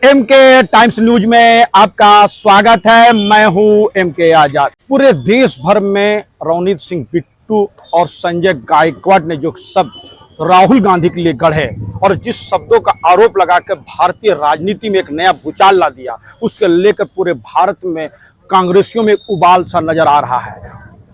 MK times news में आपका स्वागत है। मैं हूं एमके आजाद। पूरे देश भर में रवनीत सिंह बिट्टू और संजय गायकवाड़ ने जो शब्द राहुल गांधी के लिए गढ़े और जिस शब्दों का आरोप लगाकर भारतीय राजनीति में एक नया भूचाल ला दिया, उसके लेकर पूरे भारत में कांग्रेसियों में उबाल सा नजर आ रहा है।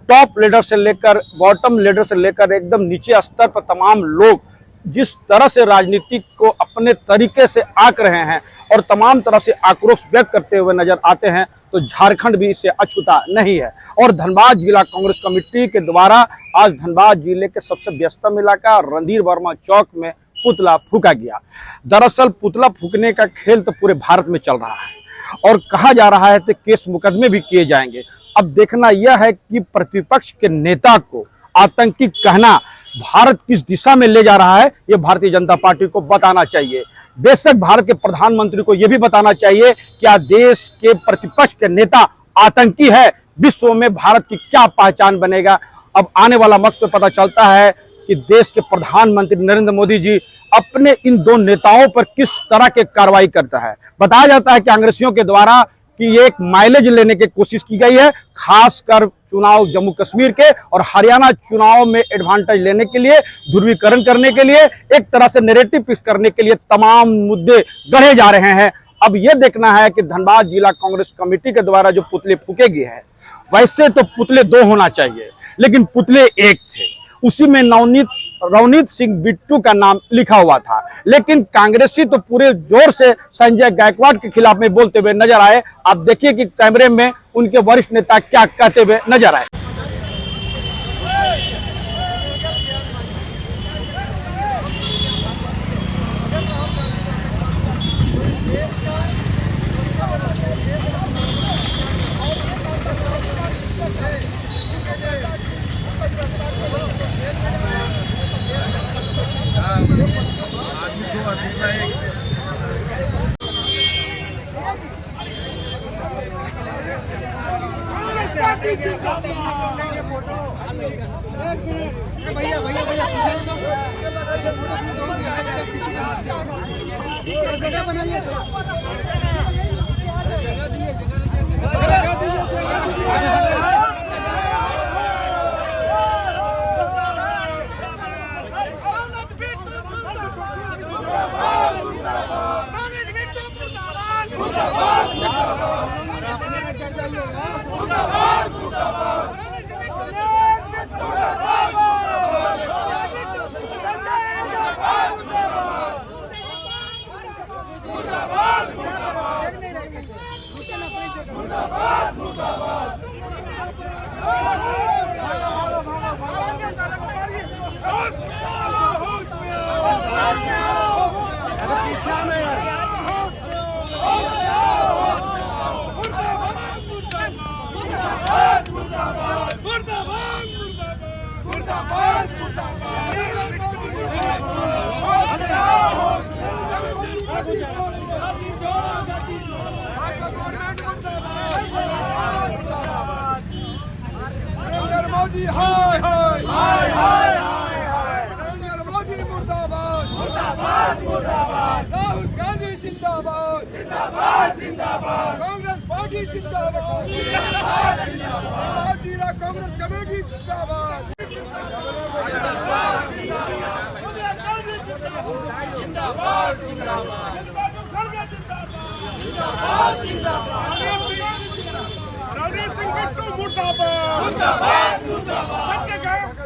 टॉप लीडर से लेकर बॉटम लीडर से लेकर एकदम नीचे स्तर पर तमाम लोग जिस तरह से राजनीति को अपने तरीके से आंक रहे हैं और तमाम तरह से आक्रोश व्यक्त करते हुए नजर आते हैं, तो झारखंड भी इससे अछूता नहीं है। और धनबाद जिला कांग्रेस कमेटी के द्वारा आज धनबाद जिले के सबसे व्यस्तम इलाका रणधीर वर्मा चौक में पुतला फूका गया। दरअसल पुतला फूकने का खेल तो पूरे भारत में चल रहा है और कहा जा रहा है कि केस मुकदमे भी किए जाएंगे। अब देखना यह है कि प्रतिपक्ष के नेता को आतंकी कहना भारत किस दिशा में ले जा रहा है, यह भारतीय जनता पार्टी को बताना चाहिए। बेशक भारत के प्रधानमंत्री को यह भी बताना चाहिए क्या देश के प्रतिपक्ष के नेता आतंकी है, विश्व में भारत की क्या पहचान बनेगा। अब आने वाला वक्त में पता चलता है कि देश के प्रधानमंत्री नरेंद्र मोदी जी अपने इन दो नेताओं पर किस तरह के कार्रवाई करता है। बताया जाता है कि कांग्रेसियों के द्वारा कि ये एक माइलेज लेने की कोशिश की गई है, खासकर चुनाव जम्मू कश्मीर के और हरियाणा चुनाव में एडवांटेज लेने के लिए, ध्रुवीकरण करने के लिए, एक तरह से नैरेटिव पिस करने के लिए तमाम मुद्दे गढ़े जा रहे हैं। अब यह देखना है कि धनबाद जिला कांग्रेस कमेटी के द्वारा जो पुतले फूके गए हैं, वैसे तो पुतले दो होना चाहिए, लेकिन पुतले एक थे। उसी में रवनीत सिंह बिट्टू का नाम लिखा हुआ था, लेकिन कांग्रेसी तो पूरे जोर से संजय गायकवाड़ के खिलाफ में बोलते हुए नजर आए। आप देखिए कि कैमरे में उनके वरिष्ठ नेता क्या कहते हुए नजर आए। भैया भैया जगह बनाइए। मोदी हाय हाय हाय हाय हाय, नरेंद्र मोदी मुर्दाबाद मुर्दाबाद मुर्दाबाद, राहुल गांधी जिंदाबाद जिंदाबाद जिंदाबाद, कांग्रेस पार्टी जिंदाबाद जिंदाबाद जिंदाबाद, जिला कांग्रेस कमेटी जिंदाबाद जिंदाबाद जिंदाबाद जिंदाबाद जिंदाबाद, रवनीत सिंह बिट्टू मुर्दाबाद मुर्दाबाद मुर्दाबाद, संजय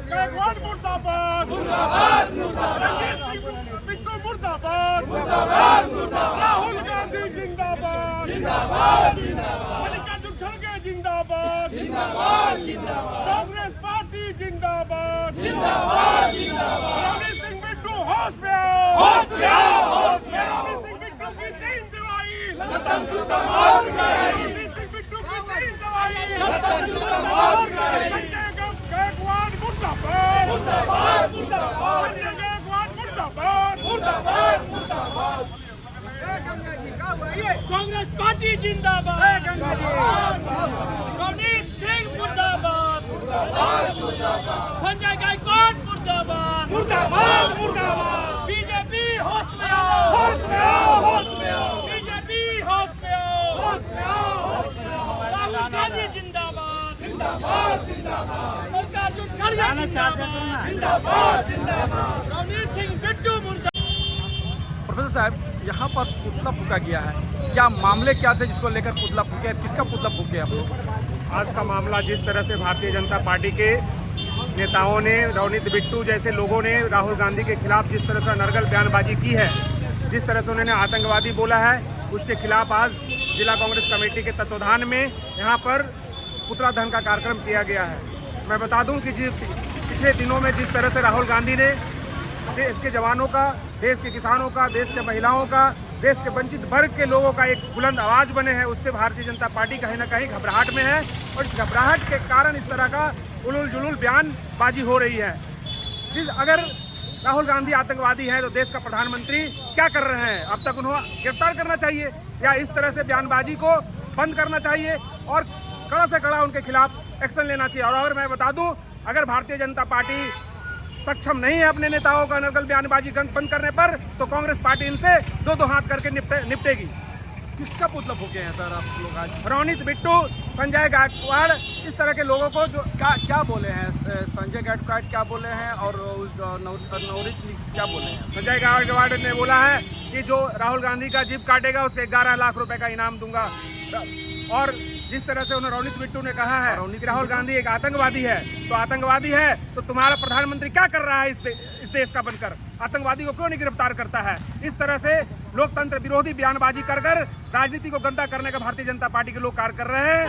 गायकवाड़ मुर्दाबाद मुर्दाबाद मुर्दाबाद, रवनीत सिंह बिट्टू मुर्दाबाद मुर्दाबाद मुर्दाबाद, राहुल गांधी जिंदाबाद जिंदाबाद जिंदाबाद, मल्लिकार्जुन खड़गे जिंदाबाद जिंदाबाद जिंदाबाद, कांग्रेस पार्टी जिंदाबाद जिंदाबाद जिंदाबाद, रवनीत सिंह बिट्टू होश में आओ होश में आओ होश में आओ, रवनीत सिंह बिट्टू की तीन दवाई खत्म जुत्ता मार गई, रवनीत सिंह बिट्टू की तीन दवाई खत्म जुत्ता मार गई, संजय गायकवाड़ मुर्दाबाद मुर्दाबाद मुर्दाबाद, संजय गायकवाड़ मुर्दाबाद मुर्दाबाद मुर्दाबाद, कांग्रेस पार्टी जिंदाबाद, रवनीत सिंह मुर्दाबाद संजय गायकवाड़ मुर्दाबाद मुर्दाबाद मुर्दाबाद, बीजेपी होश में आओ होश में आओ होश में आओ, बीजेपी रवनीत सिंह बिट्टू मुर्दाबाद। प्रोफेसर साहब, यहाँ पर पुतला फूका गया है, क्या मामले क्या थे जिसको लेकर पुतला फूके, किसका पुतला फूके आप लोग? आज का मामला जिस तरह से भारतीय जनता पार्टी के नेताओं ने, रवनीत बिट्टू जैसे लोगों ने राहुल गांधी के खिलाफ जिस तरह से अनर्गल बयानबाजी की है, जिस तरह से उन्होंने आतंकवादी बोला है, उसके खिलाफ आज जिला कांग्रेस कमेटी के तत्वाधान में यहाँ पर पुतला दहन का कार्यक्रम किया गया है। मैं बता दूं कि पिछले दिनों में जिस तरह से राहुल गांधी ने देश के जवानों का, देश के किसानों का, देश के महिलाओं का, देश के वंचित वर्ग के लोगों का एक बुलंद आवाज़ बने हैं, उससे भारतीय जनता पार्टी कहीं ना कहीं घबराहट में है और इस घबराहट के कारण इस तरह का उलूल जुलूल बयानबाजी हो रही है। अगर राहुल गांधी आतंकवादी है तो देश का प्रधानमंत्री क्या कर रहे हैं? अब तक उन्हें गिरफ्तार करना चाहिए या इस तरह से बयानबाजी को बंद करना चाहिए और कड़ा से कड़ा उनके खिलाफ एक्शन लेना चाहिए। और अगर मैं बता दूं, अगर भारतीय जनता पार्टी सक्षम नहीं है अपने नेताओं का अनर्गल बयानबाजी बंद करने पर, तो कांग्रेस पार्टी इनसे दो हाथ करके निपटेगी। किसका पुतला फूके हैं सर आप लोग आज? रवनीत बिट्टू, संजय गायकवाड़, इस तरह के लोगों को जो क्या बोले हैं? संजय गायकवाड़ क्या बोले हैं और नवनीत क्या बोले हैं? संजय गायकवाड़ ने बोला है कि जो राहुल गांधी का जीप काटेगा उसके 11 लाख रुपए का इनाम दूंगा। और जिस तरह से उन्होंने रवनीत बिट्टू ने कहा है कि राहुल गांधी एक आतंकवादी है, तो आतंकवादी है तो तुम्हारा प्रधानमंत्री क्या कर रहा है इस देश का बनकर? आतंकवादी को क्यों नहीं गिरफ्तार करता है? इस तरह से लोकतंत्र विरोधी बयानबाजी कर राजनीति को गंदा करने का भारतीय जनता पार्टी के लोग कार्य कर रहे हैं।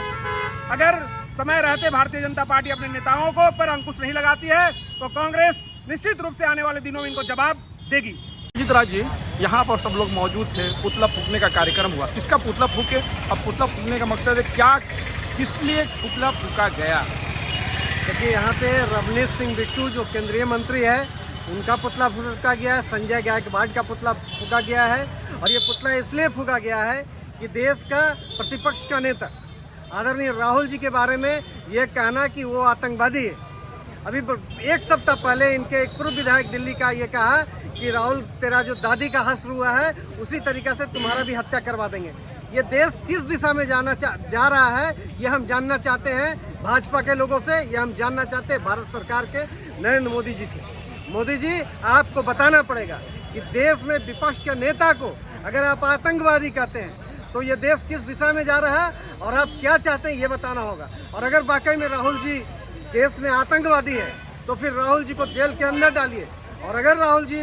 अगर समय रहते भारतीय जनता पार्टी अपने नेताओं को पर अंकुश नहीं लगाती है तो कांग्रेस निश्चित रूप से आने वाले दिनों में इनको जवाब देगी। अजीत राज जी, यहाँ पर सब लोग मौजूद थे, पुतला फूकने का कार्यक्रम हुआ, किसका पुतला फूके? अब पुतला फूकने का मकसद है क्या, किस लिए पुतला फूका गया? देखिए, यहाँ पे रवनीत सिंह बिट्टू जो केंद्रीय मंत्री है उनका पुतला फूका गया है, संजय गायकवाड़ का पुतला फूका गया है। और ये पुतला इसलिए फूका गया है कि देश का प्रतिपक्ष का नेता आदरणीय राहुल जी के बारे में ये कहना कि वो आतंकवादी है। अभी एक सप्ताह पहले इनके एक पूर्व विधायक दिल्ली का ये कहा कि राहुल, तेरा जो दादी का हश्र हुआ है उसी तरीक़े से तुम्हारा भी हत्या करवा देंगे। ये देश किस दिशा में जा रहा है ये हम जानना चाहते हैं भाजपा के लोगों से, ये हम जानना चाहते हैं भारत सरकार के नरेंद्र मोदी जी से। मोदी जी, आपको बताना पड़ेगा कि देश में विपक्ष के नेता को अगर आप आतंकवादी कहते हैं तो ये देश किस दिशा में जा रहा है और आप क्या चाहते हैं ये बताना होगा। और अगर वाकई में राहुल जी देश में आतंकवादी है तो फिर राहुल जी को जेल के अंदर डालिए, और अगर राहुल जी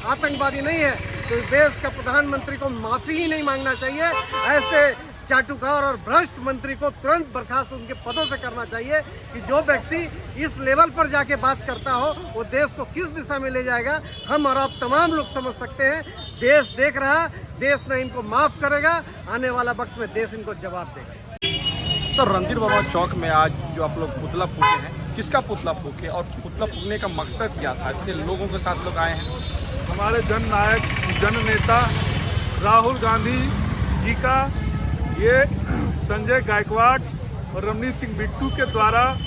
आतंकवादी नहीं है तो इस देश का प्रधानमंत्री को माफ़ी ही नहीं मांगना चाहिए। ऐसे चाटुकार और भ्रष्ट मंत्री को तुरंत बर्खास्त उनके पदों से करना चाहिए कि जो व्यक्ति इस लेवल पर जाके बात करता हो वो देश को किस दिशा में ले जाएगा हम और आप तमाम लोग समझ सकते हैं। देश देख रहा, देश ने इनको माफ़ करेगा, आने वाला वक्त में देश इनको जवाब देगा। सर, रणधीर वर्मा चौक में आज जो आप लोग पुतला फूके हैं, किसका पुतला फूके और पुतला फूकने का मकसद क्या था? इतने लोगों के साथ लोग आए हैं। हमारे जन नायक, जन नेता राहुल गांधी जी का ये संजय गायकवाड़ और रवनीत सिंह बिट्टू के द्वारा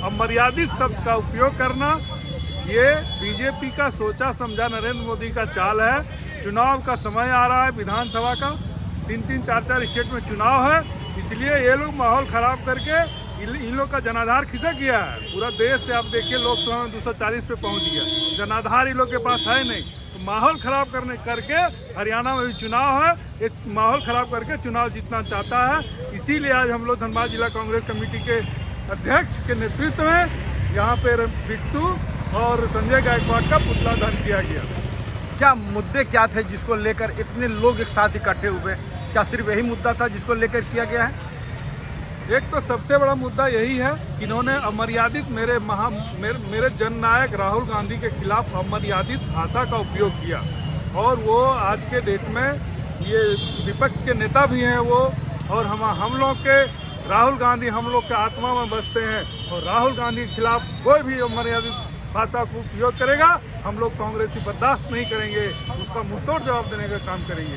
अमर्यादित शब्द का उपयोग करना, ये बीजेपी का सोचा समझा नरेंद्र मोदी का चाल है। चुनाव का समय आ रहा है, विधानसभा का 3-3, 4-4 स्टेट में चुनाव है, इसलिए ये लोग माहौल खराब करके इन लोग का जनाधार खिसक गया है। पूरा देश से आप देखिए लोकसभा में 240 पे पहुंच गया, जनाधार इन लोग के पास है नहीं। तो माहौल खराब करके हरियाणा में भी चुनाव है, ये माहौल खराब करके चुनाव जीतना चाहता है। इसीलिए आज हम लोग धनबाद जिला कांग्रेस कमेटी के अध्यक्ष के नेतृत्व में यहाँ पे बिट्टू और संजय गायकवाड़ का पुतला दहन किया गया। क्या मुद्दे क्या थे जिसको लेकर इतने लोग एक साथ इकट्ठे हुए? क्या सिर्फ यही मुद्दा था जिसको लेकर किया गया है? एक तो सबसे बड़ा मुद्दा यही है कि इन्होंने अमर्यादित मेरे जननायक राहुल गांधी के खिलाफ अमर्यादित भाषा का उपयोग किया। और वो आज के डेट में ये विपक्ष के नेता भी हैं वो, और हम लोग के राहुल गांधी हम लोग के आत्मा में बसते हैं, और राहुल गांधी के खिलाफ कोई भी अमर्यादित भाषा को उपयोग करेगा हम लोग कांग्रेसी बर्दाश्त नहीं करेंगे, उसका मुंहतोड़ जवाब देने का काम करेंगे।